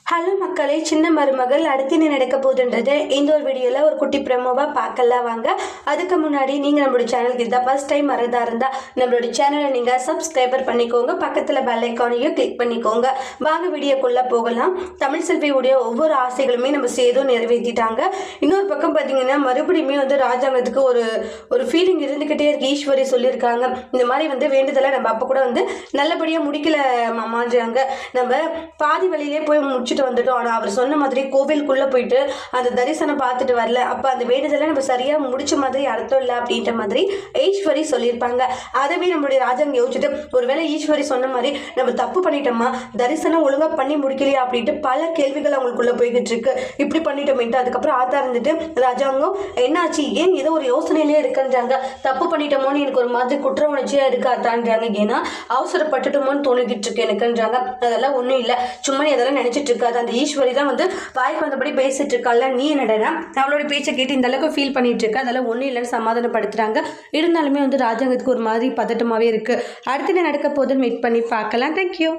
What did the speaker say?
Hello மக்களே, சின்ன மருமகள் அடுத்து என்ன நடக்க போகுதுன்றது இந்த ஒரு வீடியோவில் ஒரு குட்டி ப்ரெமோவாக பார்க்கலாம் வாங்க. அதுக்கு முன்னாடி நீங்கள் நம்மளோட சேனலுக்கு இதான் ஃபர்ஸ்ட் டைம் வரதா இருந்தால் நம்மளோட சேனலை நீங்கள் சப்ஸ்கிரைபர் பண்ணிக்கோங்க, பக்கத்தில் பெல் ஐக்கானையும் கிளிக் பண்ணிக்கோங்க. வாங்க வீடியோக்குள்ளே போகலாம். தமிழ் செல்வியுடைய ஒவ்வொரு ஆசைகளுமே நம்ம சேதும் நிறைவேற்றிட்டாங்க. இன்னொரு பக்கம் பார்த்தீங்கன்னா மறுபடியுமே ராஜாங்கத்துக்கு ஒரு ஃபீலிங் இருந்துக்கிட்டே இருக்கு. ஈஸ்வரி சொல்லியிருக்காங்க இந்த மாதிரி வேண்டுதலை நம்ம அப்போ கூட நல்லபடியாக முடிக்கல மாமான்றாங்க. நம்ம பாதி வழியிலே போய் முடிச்சுட்டு வந்துட்டோம். ஆனால் அவர் சொன்ன மாதிரி கோவிலுக்குள்ளே போயிட்டு அந்த தரிசனம் பார்த்துட்டு வரல. அப்போ அந்த வேண்டுதலை நம்ம சரியாக முடிச்ச மாதிரி அர்த்தம் இல்லை அப்படின்ற மாதிரி ஈஸ்வரி சொல்லியிருப்பாங்க. அதவே நம்மளுடைய ராஜாங்க யோசிச்சுட்டு ஒருவேளை ஈஸ்வரி சொன்ன மாதிரி நம்ம தப்பு பண்ணிட்டோமா, தரிசனம் ஒழுங்காக பண்ணி முடிக்கலையா அப்படின்ட்டு பல கேள்விகள் அவங்களுக்குள்ள போய்கிட்டு இருக்கு. இப்படி பண்ணிட்டோமேட்டு அதுக்கப்புறம் ஆத்தா இருந்துட்டு ராஜாங்கம் என்னாச்சு, ஏன் ஏதோ ஒரு யோசனையிலே இருக்குன்றாங்க. தப்பு பண்ணிட்டோமோன்னு எனக்கு ஒரு மாதிரி குற்ற உணர்ச்சியாக இருக்காத்தான்றாங்க. ஏன்னா அவசரப்பட்டுட்டோமோன்னு தோணிக்கிட்டு இருக்கு எனக்குன்றாங்க. அதெல்லாம் ஒன்றும் இல்லை, சும்மா அதெல்லாம் நினைச்சிட்டு இருக்காது. அந்த ஈஸ்வரி தான் வாய்க்கு வந்தபடி பேசிட்டு இருக்கால, நீ என்னடா அவளோட பேச்சை கேட்டு இந்த அளவுக்கு ஃபீல் பண்ணிட்டு இருக்க, அதெல்லாம் ஒன்றும் இல்லைன்னு சமாதானப்படுத்துறாங்க. இருந்தாலுமே ராஜாங்கத்துக்கு ஒரு மாதிரி பதட்டமாகவே இருக்கு. அடுத்து என்ன நடக்க போதுன்னு வெயிட் பண்ணி பார்க்கலாம். தேங்க்யூ.